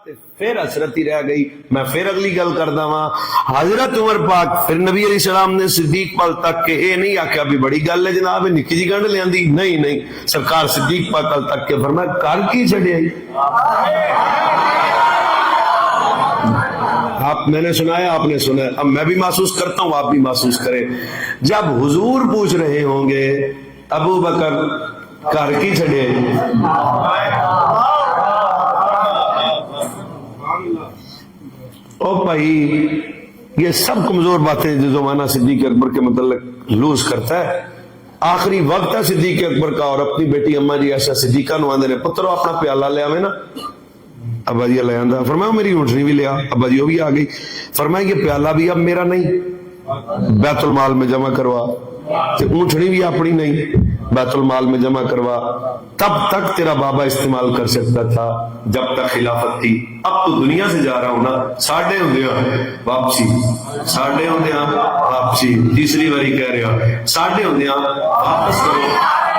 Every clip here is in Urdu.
پھر حسرت ہی رہ گئی. میں پھر اگلی گل کردا وا. حضرت عمر پاک پھر نبی علیہ السلام نے صدیق پال تک کہ اے نہیں آکھیا بھی بڑی گل ہے جناب نکی جی گنڈ لیندی, نہیں سرکار صدیق پاک تک کہ فرمایا کر کی چھڈیا. آپ میں نے سنایا آپ نے سنا, اب میں بھی محسوس کرتا ہوں آپ بھی محسوس کریں. جب حضور پوچھ رہے ہوں گے ابو بکر کر کی چھڈیا, او بھائی یہ سب کمزور باتیں جو زمانہ صدیق اکبر کے متعلق لوز کرتا ہے. آخری وقت ہے صدیق اکبر کا اور اپنی بیٹی اما جی ایسا صدیقہ نو آندے نے پترو اپنا پیالہ لے آویں نا. ابا جی لے آندا, فرمایا میری اونٹنی بھی لیا. ابا جی وہ بھی آ گئی. فرمایا یہ پیالہ بھی اب میرا نہیں, بیت المال میں جمع کروا. اونٹنی بھی اپنی نہیں, بیت المال میں جمع کروا. تب تک تیرا بابا استعمال کر سکتا تھا جب تک خلافت تھی. اب تو دنیا سے جا رہا ہوں نا, ساڑھے ہوندے واپسی, ساڑھے ہوندے واپسی, تیسری باری کہہ رہا ساڑھے ہوندے واپس کرو.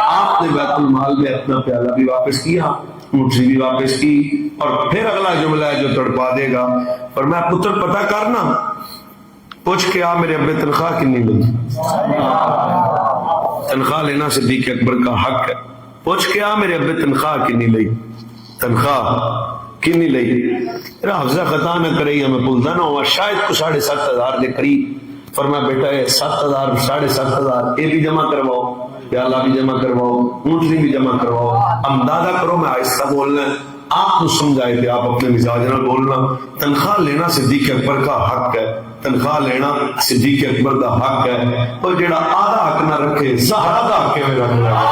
آپ نے بیت المال میں اپنا پیالہ بھی واپس کیا, اونٹنی بھی واپس کی, اور پھر اگلا جملہ ہے جو تڑپا دے گا. اور میں پتر پتہ کرنا پوچھ کے آ میرے ابے تنخواہ کنی لگی. تنخواہ لینا صدیق اکبر کا حق ہے. پوچھ کے آ میرے ابے تنخواہ کنی لئی, تنخواہ کنی لئی. میرا حفظہ خطا نہ کرے یا میں بھولتا نہ ہوا, شاید کو 7,500 کے قریب. فرمایا بیٹا یہ 7,000 7,500 یہ بھی جمع کرواؤ, پیالہ بھی جمع کرواؤ, اونٹنی بھی جمع کرواؤ. اندازہ کرو میں آہستہ بولنا ہے, آپ کو سمجھائے تھے, آپ اپنے مزاج نہ بولنا. تنخواہ لینا صدیق اکبر کا حق ہے, تنخواہ لینا صدیق اکبر کا حق ہے. اور جڑا آدھا حق نہ رکھے زہرا دا حق میں رکھنا.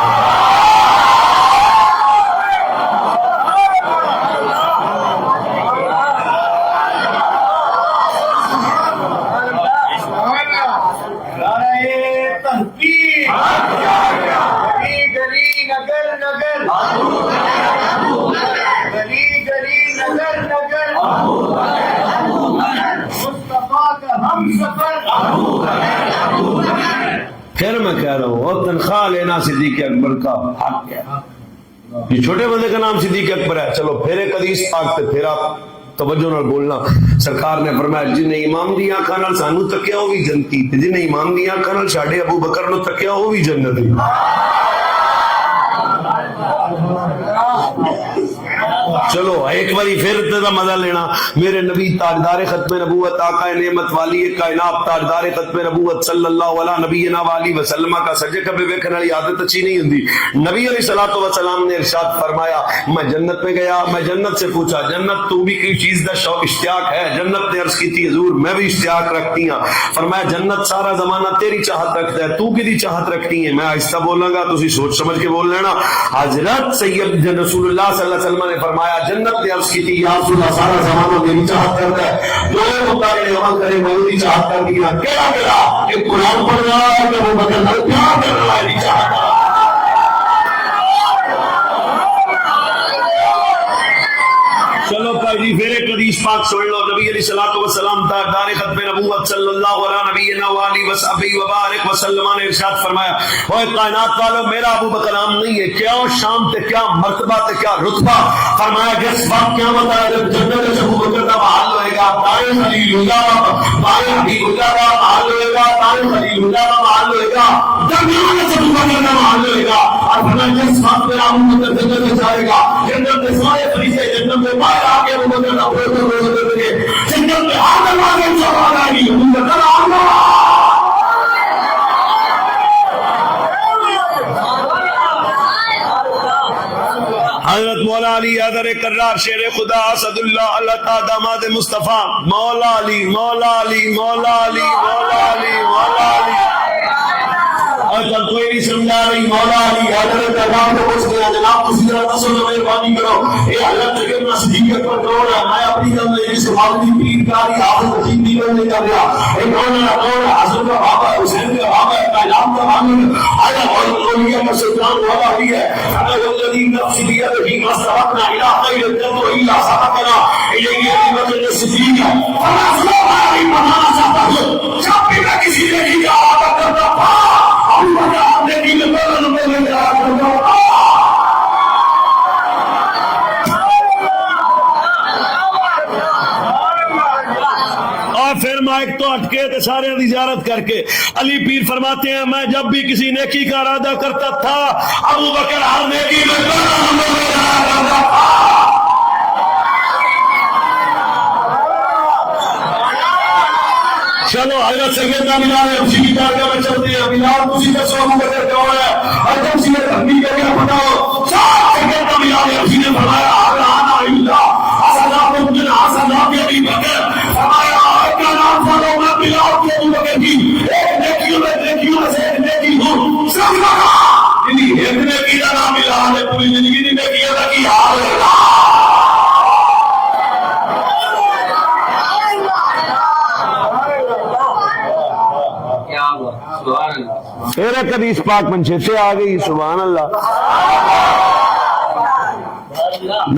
پھر میں کہہ رہا ہوں اور تنخواہ لینا صدیق اکبر کا حق ہے. یہ چھوٹے بندے کا نام صدیق اکبر ہے. چلو پھر ایک حدیث پاک تے پھر آپ توجہ نال بولنا. سرکار نے فرمایا جن امام دی آنکھاں نال سانو تکیا وہ بھی جنتی, تے جن امام دی آنکھاں نال ساڈے ابو بکر نو تکیا وہ بھی جنتی. چلو ایک باری پھر تیرا مزہ لینا. میرے نبی تاجدار ختم نبوت آقا نعمت والی کائنات تاجدار ختم نبوت صلی اللہ علیہ نبینا وآلہ وسلم کا سجدے کبھی ویکھن والی عادت اچھی نہیں ہوندی. نبی علیہ الصلوۃ والسلام نے ارشاد فرمایا میں جنت میں گیا, میں جنت سے پوچھا جنت تو بھی کوئی چیز دا شوق اشتیاق ہے؟ جنت نے عرض کی تھی حضور میں بھی اشتیاق رکھتی ہوں. فرمایا جنت سارا زمانہ تیری چاہت رکھتا ہے, تو کدی چاہت رکھتی ہے؟ میں آہستہ بولاں گا تسی سوچ سمجھ کے بول لینا. حضرت سید رسول اللہ صلی اللہ علیہ وسلم نے فرمایا جنت نے عرض کی تھی یا رسول اللہ سارا زمانہ میری چاہت کرتا ہے, دو مطالعے عمل کرے میری چاہت کر دیا. کیڑا کہ قرآن پڑھ رہا ہے کہ وہ بدل کر پیار کر رہا ہے چاہت. چلو جی پھر ایک حدیث پاک سن لو. نبی علیہ الصلوۃ والسلام تاجدار ختم نبوت صلی اللہ علیہ نبینا وآلہ وصحبہ وبارک وسلم نے ارشاد فرمایا اوے کائنات والو میرا ابو بکر نام نہیں ہے. کیا شان تے کیا مرتبہ تے کیا رتبہ. فرمایا جس وقت قیامت آئے جب جنت سے ابو بکر کا حال ہوئے گا, دائیں خلیل اللہ بائیں حبیب اللہ کا حال ہوئے گا, دائیں خلیل اللہ کا حال ہوئے گا, درمیان سے ابو بکر کا حال ہوئے گا. اور فرمایا جس وقت میرا ابو بکر جنت میں جائے گا, جنت میں سارے فرشتے جنت میں باہر آ کے ابو بکر کا جنت میں آدم آگے سوال آئی ابو بکر آگا. حضرت مولا علی حیدر کرار شیر خدا اسد اللہ اللہ تعالی داماد مصطفیٰ مولا علی مولا علی مولا علی مولا علی مولا علی. اور جب کوئی نہیں سمجھا رہی مولا علی حیدر کرار کو پوچھ گیا جناب کسی طرح تصور مہربانی کرو اے حضرت کے نزدیک پر کون ہے. میں اپنی گل میں اس حالتی پیر کاری حافظ حکیم دی گل نہیں کر رہا. اے کون ہے کون ہے حضرت کا بابا ہے, حسین کا بابا ہے, کائنات کا مالک آیا اور دنیا کا سلطان والا بھی ہے. اگر الذی نفس بیدہ مستحقنا الى خیر الجنہ الا سبقنا الیہ بمثل الصدیق. اللہ سبحانہ بنانا چاہتا ہوں جب بھی میں کسی نے کی عبادت کرتا تھا اللہ نے دل میں بولنے کا کرتا ایک تو ہٹکے تو سارے کی زیارت کر کے. علی پیر فرماتے ہیں میں جب بھی کسی نیکی کا ارادہ کرتا تھا ابو بکر ہر نیکی میں کرتا تھا. چلو حضرت سیدنا بلال حبشی کی بارگاہ میں چلتے ہیں. بلال تسی دسو ابو بکر کون ہے؟ حضرت سے تحقیق کر کے بتاؤ. سیدنا بلال حبشی نے فرمایا انا اللہ اصلا ممکن اصلا کے ابی بکر. فرمایا آپ کا نام فالو میں بلال کے ابو بکر کی ایک نیکیوں سے ایک نیکی ہوں. سب لگا ایک نیکی کا نام بلال ہے. پوری زندگی نہیں نیکیاں کا کی حال ہے. پھر ایک حدیث پاک منشیتے آ گئی. سبحان اللہ.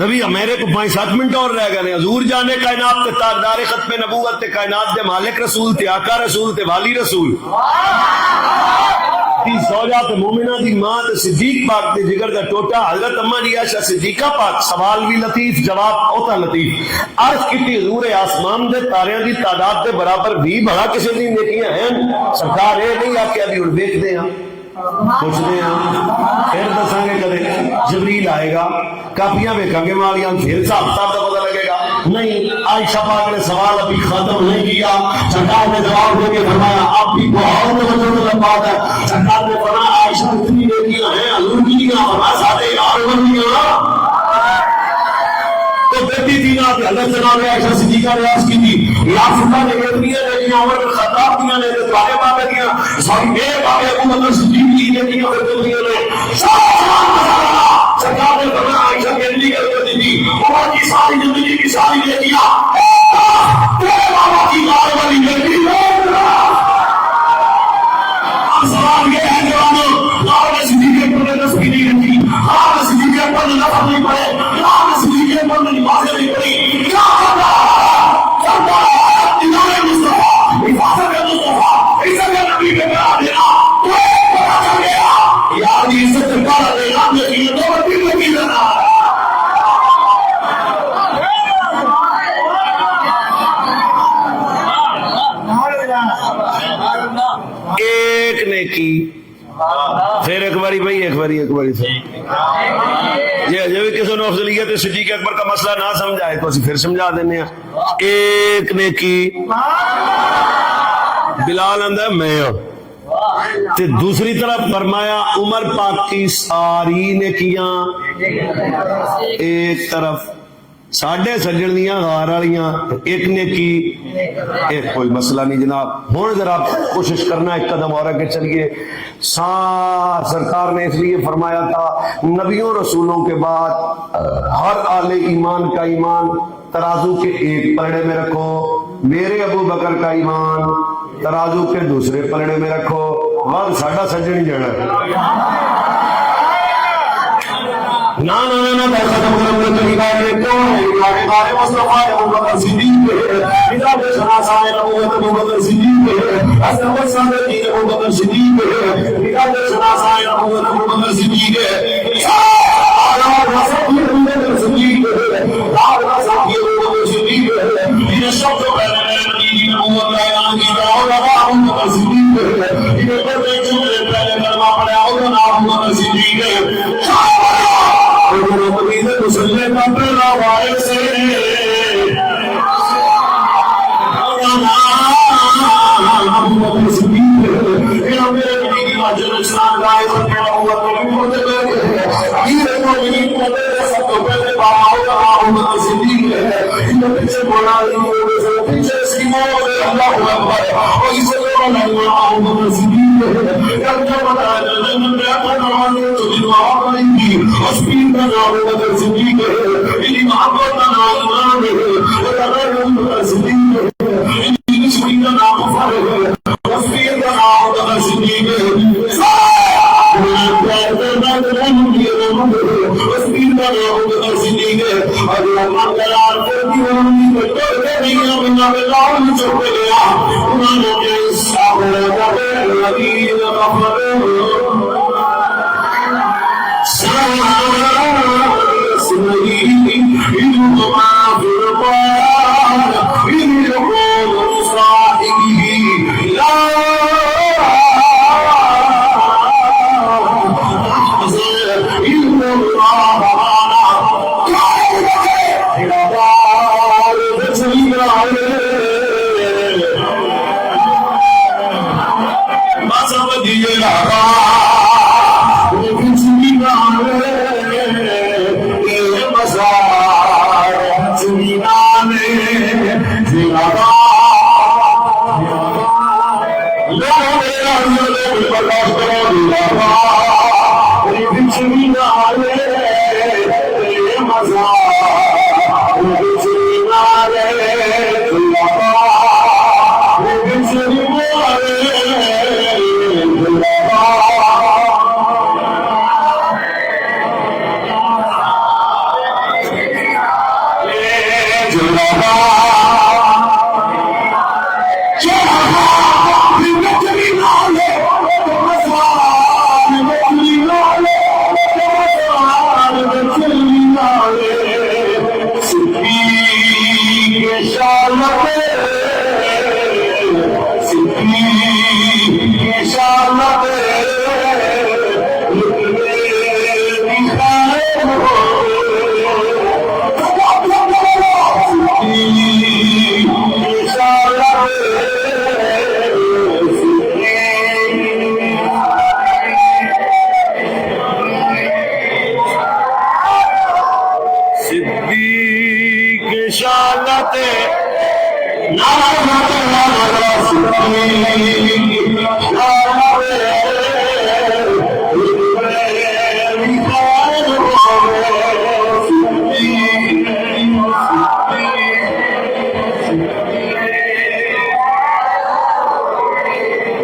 نبی میرے کو 5-7 منٹ اور رہ گئے. حضور جانے کائنات تے تاجدار ختم نبوت تے کائنات دے مالک رسول تے آقا رسول تے والی رسول تی زوجہ تے مومنہ دی ماں تے صدیق پاک دے جگر دا ٹوٹا حضرت اماں جی عائشہ صدیقہ پاک. سوال بھی لطیف جواب اوتا لطیف. عرض کیتی حضور آسمان دے تاریاں دی تعداد دے برابر بھی بڑا کسی دی نیکیاں ہیں. سرکار اے نہیں آکھیا بھی ہن دیکھدے ہاں پوچھتے ہیں پھر دساں گے کدے جبریل آئے گا کاپیاں ویکھاں گے مالیاں پھر حساب کتاب کا پتہ لگے گا. نہیں عائشہ پاک نے سوال ابھی ختم نہیں کیا. سرکار نے جواب دے کے فرمایا اب بھی بہت مطلب بات ہے. سرکار نے فرمایا عائشہ اتنی نیکیاں ہیں حضور کی کیا فرمایا ساڑھے 11 بندیاں تو بیٹی تھی نا کہ حضرت جناب عائشہ صدیقہ نے عرض کی تھی یا اللہ نے اتنی نیکیاں عمر بن خطاب دیاں نے تمہارے بابے دیاں ساری بے بابے ابو بکر صدیق کی نیکیاں کرتے دیاں نے. سرکار نے فرمایا عائشہ کے لیے کر دی تھی عمر کی ساری زندگی کی ساری نیکیاں تیرے بابا کی مار والی نیکی سوال یہ ہے جوانوں آپ نے صدیق اکبر نے نسبی نہیں رکھی. آپ نے صدیق اکبر نے نفر نہیں پڑھے. آپ نے صدیق اکبر نے نمازیں نہیں پڑھی. کیا کرنا کرنا ادارے مصطفیٰ حفاظت مصطفیٰ عزت نبی پہ بنا دینا تو ایک پتا چل گیا یار جی عزت پارا دینا لیکن دو بڑی لگی دینا. ایک نیکی پھر ایک باری بھائی ایک باری سے یہ جو بھی کسی نے افضلیت صدیق اکبر کا مسئلہ نہ سمجھائے تو اسی پھر سمجھا دینے ہیں. ایک نیکی بلال اندر میں تے دوسری طرف فرمایا عمر پاک کی ساری نیکیاں ایک طرف ساڑھے سجن دیاں غار والیاں ایک نیکی ایک کوئی مسئلہ نہیں جناب. ہوں ذرا کوشش کرنا ایک قدم اور آگے چلیے. سرکار نے اس لیے فرمایا تھا نبیوں رسولوں کے بعد ہر اہل ایمان کا ایمان ترازو کے ایک پلڑے میں رکھو. میرے ابو بکر کا ایمان ترازو کے دوسرے پلڑے میں رکھو. وقت ساڑھا سجن جڑا نا ختم کرنے کے لیے کون ہے ہمارے مصطفیٰ ابو بکر صدیق ہے. کتاب شناسائے نبوت ابو بکر صدیق ہے. اصل صادقین ابو بکر صدیق ہے. کتاب شناسائے نبوت ابو بکر صدیق ہے. اور رسول ابو بکر صدیق ہے. اور رسول ابو بکر صدیق ہے. یہ سب سے پہلے نبی نبوت کا اعلان کیا اور ابو بکر صدیق ہے. یہ پہلے جملے پہلے کلمہ پڑھا اور ابو بکر صدیق ہے. مسلم کا پہلا وارث ابو بکر صدیق ہے. میرے نبی کی مسجد اسلام کا ایسا پیدا ہوا سب تو پہلے ابو بکر صدیق ہے. پیچھے بولا پیچھے اس کی موت اللہ اکبر اور اسے ابو بکر صدیق ہے. کیا بتایا جنت میں اپنا نام تو دعا کریں گی اسپین کا نام ابو بکر صدیق ہے. میری محبت کا نام ایمان ہے. ابو بکر صدیق ہے. اسپین کا نام فاروق ہے. اسپین کا نام ابو بکر صدیق ہے. اسپین کا نام ابو بکر صدیق ہے. اور اللہ قرار کرتی ہوں تو نہیں بنا اللہ چھوڑ گیا. انہوں نے اس صابر کا نبی کا خبر سنئی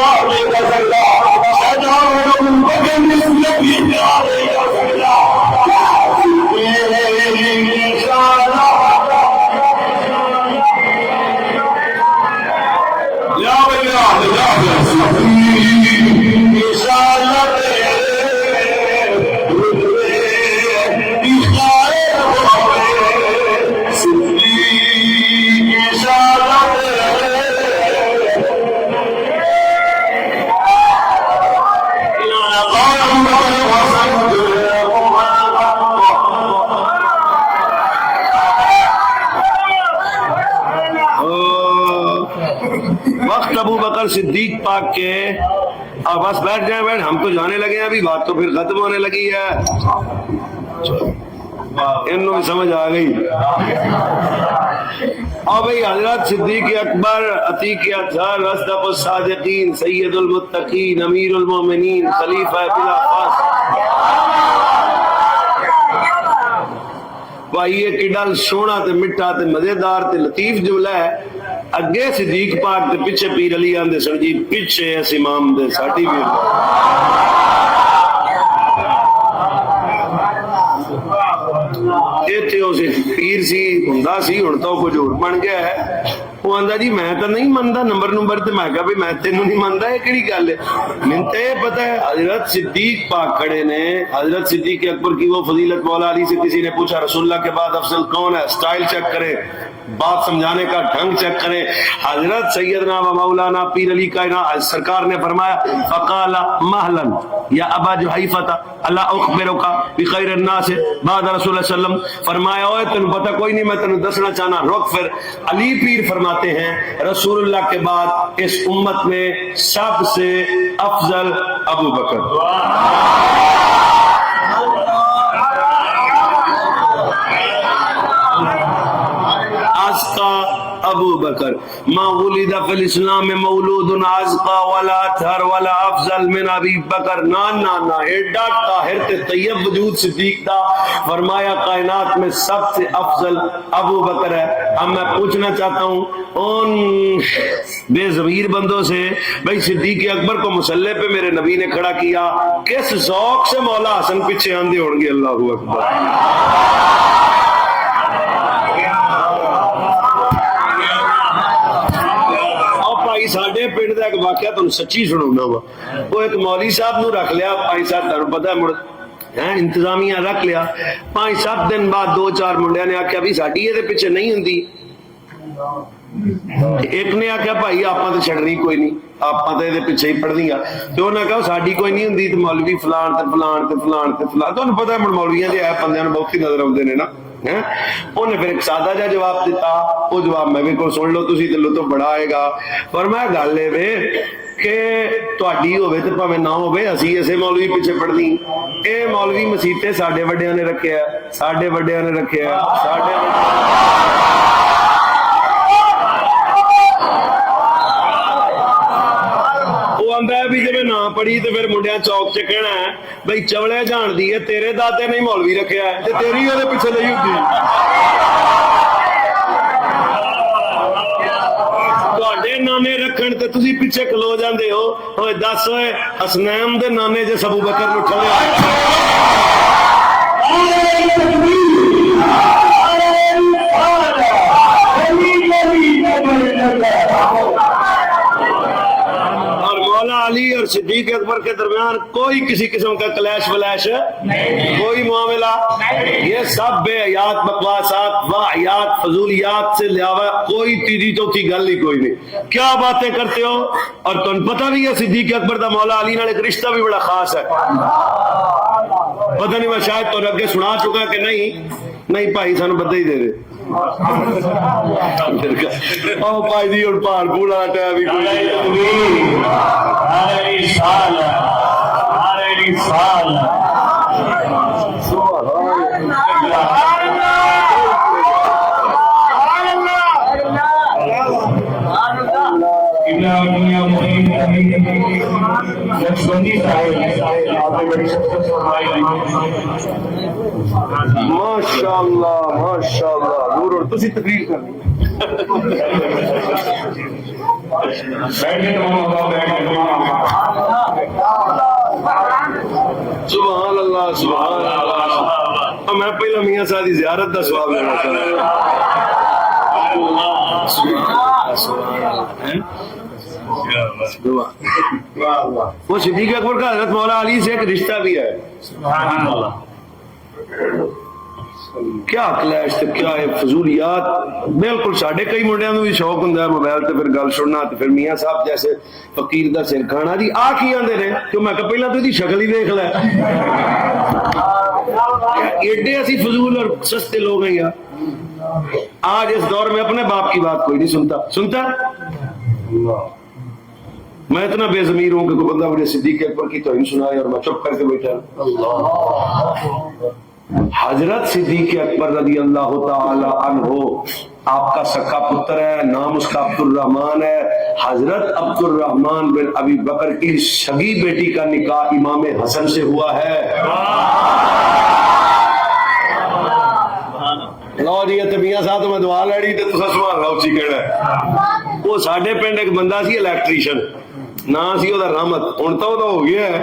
پیار نہیں کر سکتا، شہزادوں کو بغیر نسبت بھی پیار نہیں کر سکتا۔ یا بھیا وقت ابو بکر صدیق پاک کے اور بس بیٹھ جائیں بیٹھ، ہم تو جانے لگے ہیں ابھی، بات تو پھر ختم ہونے لگی ہے، انہوں بھی سمجھ آ گئی۔ اور بھئی حضرت صدیق اکبر عتیق اطہر اصدق الصادقین سید المتقین امیر المومنین خلیفہ بلا فاصلہ، بھائی یہ کڈل سونا تے مٹھا تے مزیدار تے لطیف جملہ ہے۔ اگے صدیق پاک تے پیچھے پیر علی آندے سن جی، پیچھے اس امام دے ساٹی بھی پیر سی ہوندا سی، ہن تو کچھ اور بن گیا ہے۔ وہ آندا جی میں تو نہیں مندا نمبر تے، میں کہا بھی میں تینوں نہیں مندا، یہ کیڑی گل ہے؟ من تے پتہ ہے حضرت صدیق پاک کھڑے نے، حضرت صدیق اکبر کی وہ فضیلت مولا علی سے کسی نے پوچھا رسول اللہ کے بعد افضل کون ہے؟ سٹائل چیک کرے، بات سمجھانے کا ڈھنگ چیک کرے۔ حضرت سیدنا و مولانا پیر علی کائنات سرکار نے فرمایا فقال مہلا یا ابا جحیفہ اللہ اخبرک بخیر الناس بعد رسول اللہ صلی اللہ علیہ وسلم، فرمایا اوے تنوں پتہ کوئی نہیں، میں تنوں دسنا چاہنا، رک پھر۔ علی پیر فرماتے ہیں رسول اللہ کے بعد اس امت میں سب سے افضل ابو بکر۔ آزقا ابو بکر ما ولد فی الاسلام مولود آزقا ولا اطہر ولا افضل من ابی بکر، نا نا نا، ایڈا طاہر تے طیب وجود صدیق دا، فرمایا کائنات میں سب سے افضل ابو بکر ہے۔ اب میں پوچھنا چاہتا ہوں ان بے ضمیر بندوں سے، بھائی صدیق اکبر کو مسلح پہ میرے نبی نے کھڑا کیا، کس ذوق سے مولا حسن پیچھے آندے ہوں گے؟ اللہ اکبر۔ ساڈے پنڈ کا ایک واقعہ تمہیں سچی سناؤنا وا، وہ ایک مولوی صاحب نو رکھ لیا، 5 7 تمہیں پتا مڑ انتظامیہ رکھ لیا، 5 7 دن بعد 2 4 منڈیا نے آخیا بھی ساڈی یہ پیچھے نہیں ہوں، ایک نے آخیا بھائی آپ تو چھڑنی کوئی نہیں، آپ تو یہ پیچھے ہی پڑھ دیا، تو انہیں کہا ساڈی کوئی نہیں ہوں، تو مولوی فلان تے فلان تے فلان تے فلان، تمہیں پتا ہے مولویاں دے ہے بندے بہت ہی نظر آتے ہیں نا۔ انہیں پھر ایک سادہ جا جواب دیتا، وہ جواب میں بھی کو سن لو تسی تے لطف بڑا آئے گا۔ فرمایا گل ہے وے کہ تہاڈی ہوے تے بھاویں نہ ہوے، اسی اسے مولوی پیچھے پڑھنی، اے مولوی مسیتے ساڈے وڈیاں نے رکھیا، ساڈے وڈیاں نے رکھیا، ساڈے بھی جب نہ پڑھی تو پھر منڈیا چوک چ کہنا ہے بھائی چولے جان دی ہے، تیرے دادے نہیں مولوی رکھیا ہے تے تیری وہ پیچھے نہیں ہوتی، تواڈے نانے رکھن تے تسی پیچھے کھلو جاندے ہو۔ اوے دس ہوئے حسنین دے نانے جس ابو بکر نو ٹھلیا، علی اور صدیق اکبر کے درمیان کوئی کسی قسم کا کلیش ولیش کوئی معاملہ، یہ سب بے حیات بکواسات واحیات فضولیات سے علاوہ کوئی تیجی چوتھی گل ہی کوئی نہیں۔ کیا باتیں کرتے ہو؟ اور تمہیں پتہ بھی ہے صدیق اکبر دا مولا علی نال ایک رشتہ بھی بڑا خاص ہے، پتہ نہیں میں شاید تو اگے سنا چکا کہ نہیں بھائی سانو بدے ہی دے دے بھائی جی ہوں پار پولا ٹائم بھی ماشاء اللہ تسی تقریر کر بیٹھے تمام ہوگا بیٹھے تمام سبحان اللہ سبحان اللہ. میں پہلا میاں صاحب کی زیارت کا سواب لینا چاہتا ہوں. وہ صدیق اکبر کا حضرت مولا علی سے ایک رشتہ بھی ہے. کیا کلیش تے کیا ہے فضولیات. بالکل ساڈے کئی منڈیاں نوں بھی شوق ہوندا ہے موبائل تے پھر گل سننا تے پھر میاں صاحب جیسے فقیر دا سر کھانا جی آ کی آندے نے کہ میں کہ پہلا تو دی شکل ہی دیکھ لے. ایڈے اسی فضول اور سستے لوگ ہیں یار. آج اس دور میں اپنے باپ کی بات کوئی نہیں سنتا. میں اتنا بے ضمیر ہوں کہ کوئی بندہ مجھے صدیق اکبر کی توہین سنائے اور میں چپ کر کے بیٹھا. حضرت صدیق اکبر رضی اللہ تعالی عنہ آپ کا سکا پتر ہے, نام اس کا عبد الرحمن ہے. حضرت عبد الرحمن بن ابی بکر کی شگی بیٹی کا نکاح امام حسن سے ہوا ہے. لو جی میاں صاحب میں دعا لڑی تو سبحان اللہ اچھی کہنا. وہ ساڈے پنڈ ایک بندہ سی الیکٹریشن, نا سی وہ رحمت, ہوں تو ہو گیا ہے.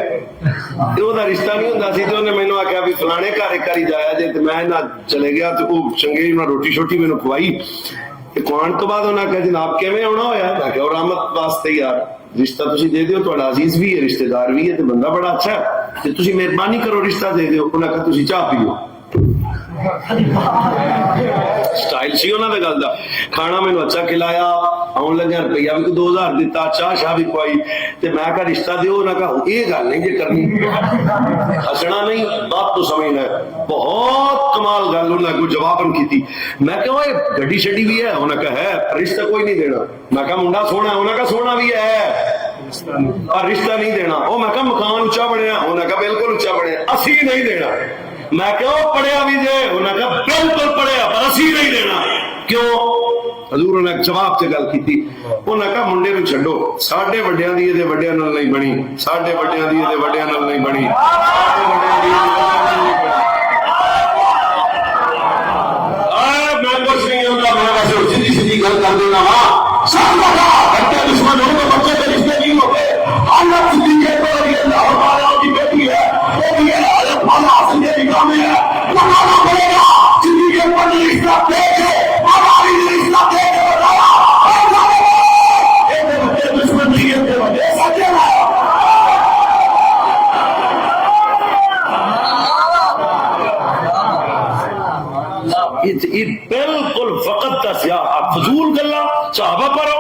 وہ رشتہ نہیں ہوتا سی. تو انہیں مینو آخیا بھی فلانے گھر ایک باری جایا جی. تو میں نہ چلے گیا تو وہ چنگے روٹی شوٹی مینو کھوائی. کھوان تو بعد انہیں کہا جناب کیویں آنا ہوا. میں کہ رحمت واسطے یار رشتہ تھی دے دیو, تھوڑا عزیز بھی ہے رشتے دار بھی ہے, تو بندہ بڑا اچھا ہے, تھی مہربانی کرو رشتہ دے دیو. انہیں کہا تھی چاہ پیو. سٹائل سی انہوں نے گل دا. کھانا مینو اچھا کھلایا, آن لگا روپیہ بھی 2000 دیتا, چاہ شاہ بھی پوائی. تے میں کہا رشتہ دیو. انہوں نے کہا یہ گل نہیں جی کرنی, ہسنا نہیں بات تو سمجھنا ہے. بہت کمال گل انہوں نے کوئی جواب کی تھی. میں کہا وہ گڈی شڈی بھی ہے. انہوں نے کہا ہے رشتہ کوئی نہیں دینا. میں کہا منڈا سونا ہے. انہوں نے کہا سونا بھی ہے اور رشتہ نہیں دینا. وہ میں کہا مکان اچا بنیا. انہوں نے کہا بالکل اچا بنیا, اسی نہیں دینا. میں کہ وہ پڑھیا بھی جے. انہوں نے کہا بالکل پڑھیا پر اسی نہیں دینا. کیوں؟ حضور نے جواب سے گل کی تھی. انہوں نے کہا منڈے نو چھڈو, ساڈے وڈیاں دی تے وڈیاں نال نہیں بنی, ساڈے وڈیاں دی تے وڈیاں نال نہیں بنی. میں کچھ نہیں ہوتا, میں ویسے سیدھی سیدھی گل کر دینا وا. سب بڑا بچے دشمن ہو تو بچے کے رشتے نہیں ہوتے. اللہ صدیق اکبر رضی اللہ تعالیٰ کی بیٹی ہے, وہ بھی ہے حضرت مولا حسن کے نکاح میں ہے. بتانا پڑے گا صدیق اکبر نے رشتہ دے کے, ہماری نے رشتہ دے کے بتایا. ایسے بچے دشمن نہیں ہے, بچے سچے ہیں. بالکل وقت کا سیاح فضول گلا صحابہ پڑھو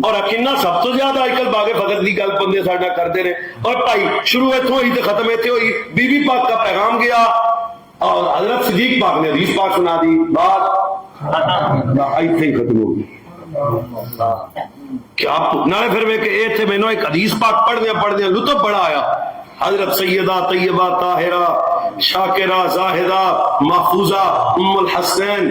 اور اکینا سب تو زیادہ آج کل باغے فقط دی گل بندے ساڈا کرتے رہے. اور بھائی شروع اتوں ہوئی تو ختم اتنے ہوئی. بی بی پاک کا پیغام گیا اور حضرت صدیق پاک نے حدیث پاک سنا دی, بات ایتھے ہی ختم ہو گئی. کیا نہ پھر میں کہ اے تھے مینوں ایک حدیث پاک پڑھدے لطف بڑا آیا. حضرت سیدہ طیبہ طاہرہ شاکرہ زاہدہ محفوظہ ام الحسین,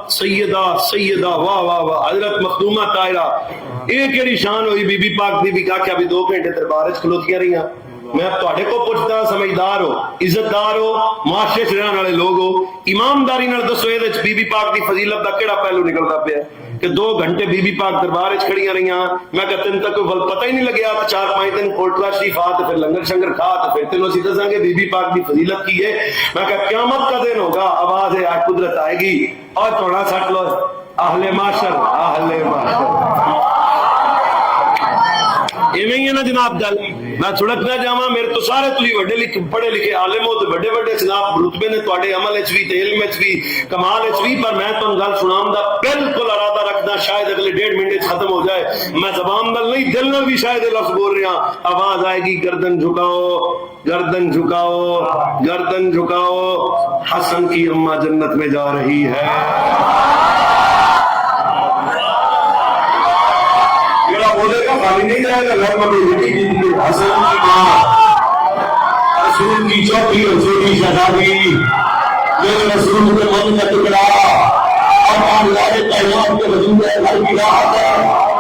سیدہ واہ واہ واہ, حضرت مخدومہ طاہرہ. ایک کیڑی شان ہوئی بی بی پاک دی بھی کہا بھی 2 گھنٹے دربار وچ کھلوتیاں رہیاں. میں تواڈے کو پوچھدا, سمجھدار ہو, عزت دار ہو, معاشرے چ رہن والے لوگ ہو, ایمانداری نال دسو اے وچ بی بی پاک دی فضیلت دا کیڑا پہلو نکلدا پیا کہ 2 گھنٹے بی بی پاک دربار وچ کھڑیاں رہیاں. میں کہ تین تک کوئی پتہ ہی نہیں لگیا. 4-5 دن کوٹلا شریف آ تے پھر لنگر شنگر کھا تے پھر تینوں اسی دساں گے بی بی پاک دی فضیلت کی ہے. میں کہ قیامت کا دن ہوگا, آواز ہے آج قدرت آئے گی اور تھوڑا سٹ لو اہل معاشر, اہل معاشر. ایویں ہی ہے نا جناب گل. میں تھڑکنا جاواں, میرے تو سارے تسی وڈے لکھے پڑھے لکھے عالم ہو تے بڑے بڑے جناب رتبے نے تواڈے عمل وچ وی تے علم وچ وی کمال وچ وی, پر میں تانوں گل سناؤں دا بالکل ارادہ رکھدا شاید اگلے 1.5 منٹ وچ ختم ہو جائے. میں زبان نال نہیں دل نال بھی شاید یہ لفظ بول رہا. آواز آئے گی گردن جھکاؤ, گردن جھکاؤ, گردن جھکاؤ, حسن کی اماں جنت میں جا رہی ہے. بولے گا خالی نہیں جائے گا, گھر میں حسن کی ماں, رسول کی چوکی اور چھوٹی شہزادی, میرے رسول کے من کا ٹکڑا, اور اللہ کے پیغام کے وجود ہے گھر کی راحت ہے,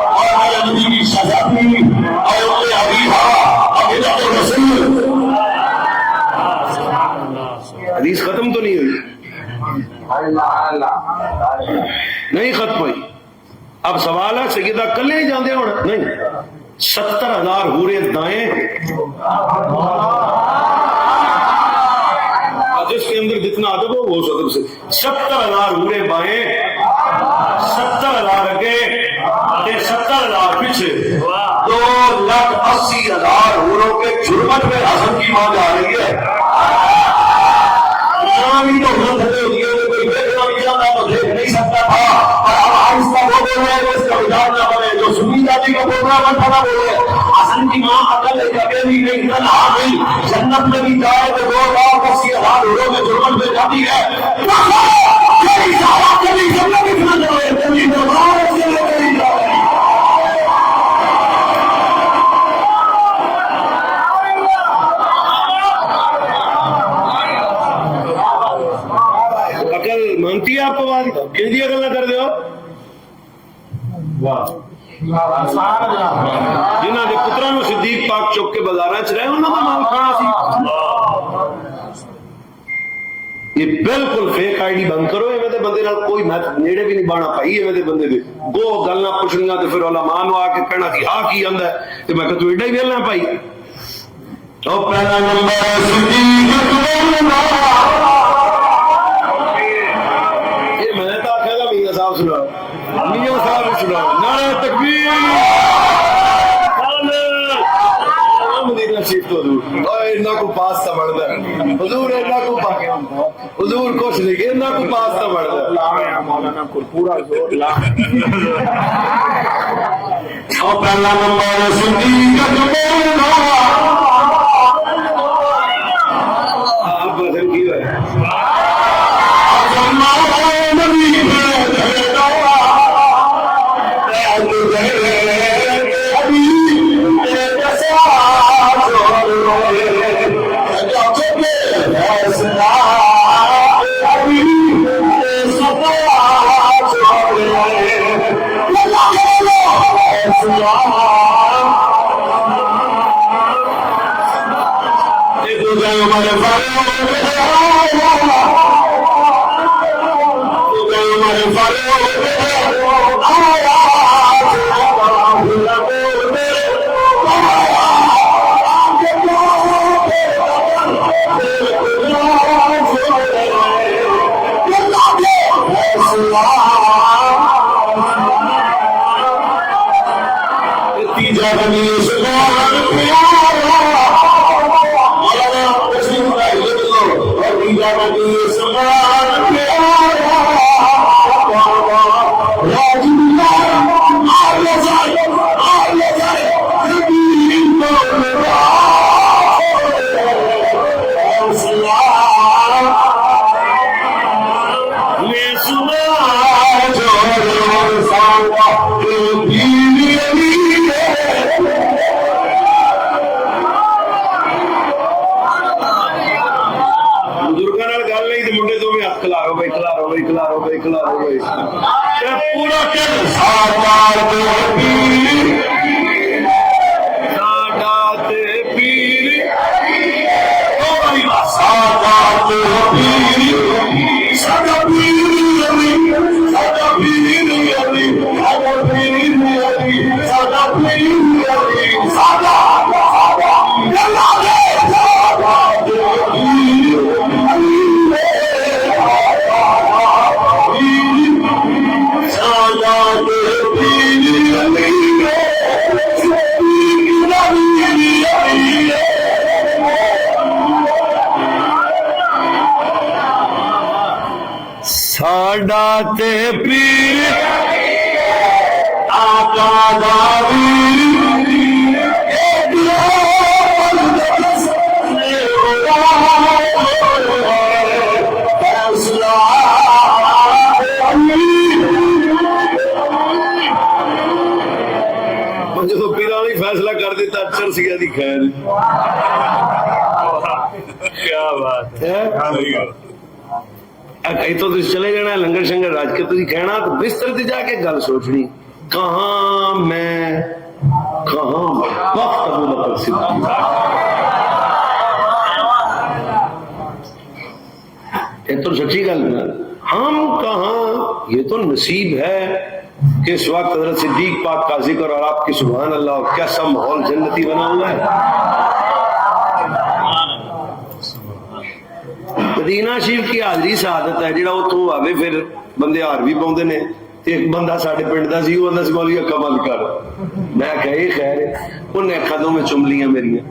اور میرے نبی کی شہزادی اور ان کے حبیبہ حضرت رسول. حدیث ختم تو نہیں ہوئی, نہیں ختم ہوئی. اب سوال ہے سیدہ کلے ہی جاندے ہونا نہیں 70,000 حورے دائیں جس کے اندر جتنا ادب ہو وہ صدر سے 70,000 حورے بائیں 70,000 اگے 70,000 پیچھے 2,80,000 حوروں کے جرمت میں حسن کی ماں جا رہی ہے بھی تو کوئی دیکھنا بھی چاہتا تو دیکھ نہیں سکتا تھا اور اب آہستہ وہ بول رہے ہیں اس کا وجار نہ بنے جو سنی جاتی کو بولنا بنتا نہ بولے حسن کی ماں عقل ایک اکیلی نہیں کل حامل جنت میں بھی جائے تو 2,80,000 حوروں کے جرمت میں جاتی ہے کبھی سارا کبھی جنت اتنا جائے کبھی دربار سے کبھی جائے مانتی ہے آپ کو بات کن دیا گلا کر دو جنہوں نے پترا نو صدیق پاک چوک کے بازار چ رہے انہوں کا مال کھانا سی یہ بالکل فیک آئی ڈی بند کرو ایویں بندے نال کوئی نیڑے بھی نہیں بانا پائی ایویں بندے دے گو گلنا پوچھنیاں تے پھر علماء نو آ کے کہنا کہ ہاں کی آندا ہے تے میں کہ تو ایڈا ہی ویلنا پائی او پہلا نمبر صدیق میاں صاحب سناؤ نعرہ تکبیر مدینہ شریف تو حضور کو پاستا بڑھتا ہے حضور حضور کچھ نہیں کہ کو پاستا بڑھتا ہے مولانا کو پورا زور لا اور پہلا نمبر صدیق آپ بدل کی ہے چلے جانا لنگر شنگر راج کے تھی کہنا تو بستر تے جا کے گل سوچنی کہاں میں کہاں وقت ابو بکر صدیق یہ تو سچی گل ہے ہم کہاں یہ تو نصیب ہے کہ اس وقت حضرت صدیق پاک کا ذکر اور آپ کی سبحان اللہ کیسا ماحول جنتی بنا ہوا ہے. مدینہ شریف کی حاضری سعادت ہے. جڑا اتوں آوے پھر بندے ہار بھی پاؤندے نے. ایک بندہ ساڈے پنڈ دا سی, وہ آندا سی مولوی اکھاں بند کر. میں کہا یہ خیر ہے. انہیں اکھاں دو میں چم لیاں میریاں.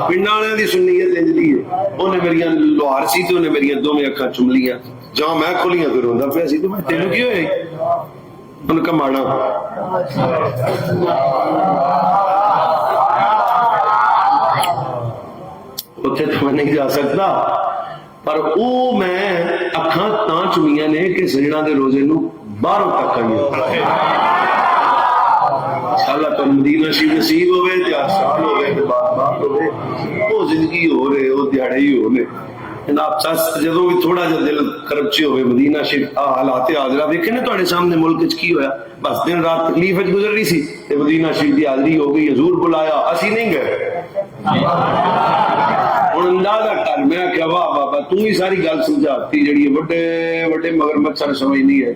پنڈ والے دی سنیت انج دی ہے. انہیں میریاں لوہار سی تو انہیں میریاں دو میں اکھاں چم لیاں. جہاں میں کھولیاں تو روندا پیا سی. تو میں تینوں کی ہوئے ان کا مانا اتنے تو میں نہیں جا سکتا, پر او میں اکھاں تاں چمیاں نے کہ سجنا دے روزے نو باہروں تک آئی. اللہ تو مدینہ شریف نصیب ہوئے, تے سال ہوئے, تے بات ہوئے, وہ زندگی ہو رہے, وہ دیہڑے ہی ہو رہے. جناب جدوں بھی تھوڑا جا دل کربچے ہوئے مدینہ شریف حالات حاضرہ دیکھے نا تواڈے سامنے ملک وچ کی ہویا. بس دن رات تکلیف وچ گزر رہی سی تے مدینہ شریف دی حاضری ہو گئی. حضور بلایا, اسی نہیں گئے. ہوں اندازہ کر, میں کہ واہ بابا تو ہی ساری گل سمجھاتی جڑی وڈے وڈے مگر مچھر سمجھنی ہے.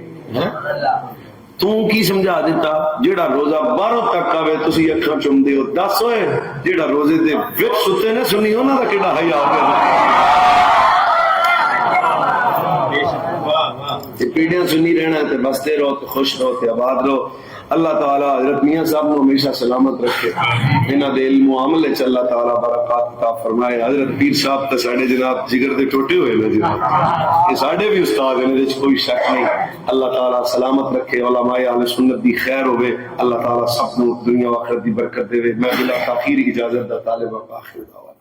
تو کی سمجھا دیتا جیڑا روزہ باہروں تک آوے تسی اکھاں چمدے ہو. دس ہوئے جیڑا روزے دے وچ ستے نے سنی انہاں دا کیڑا حیا ہو پیڑیاں سنی رہنا تے بستے رہو, تے خوش رہو, تے آباد رہو. اللہ تعالیٰ حضرت میاں صاحب کو ہمیشہ سلامت رکھے. انہاں دے علم و عمل وچ اللہ تعالیٰ برکات عطا فرمائے. حضرت پیر صاحب تے ساڈے جناب جگر دے ٹوٹے ہوئے نے جناب, یہ ساڈے بھی استاد ہیں, اس کوئی شک نہیں. اللہ تعالیٰ سلامت رکھے. علماء اہل سنت دی خیر ہوے. اللہ تعالیٰ سب کو دنیا و آخرت دی برکت دے. میں بلا تاخیر اجازت دا طالب آخر دعوت.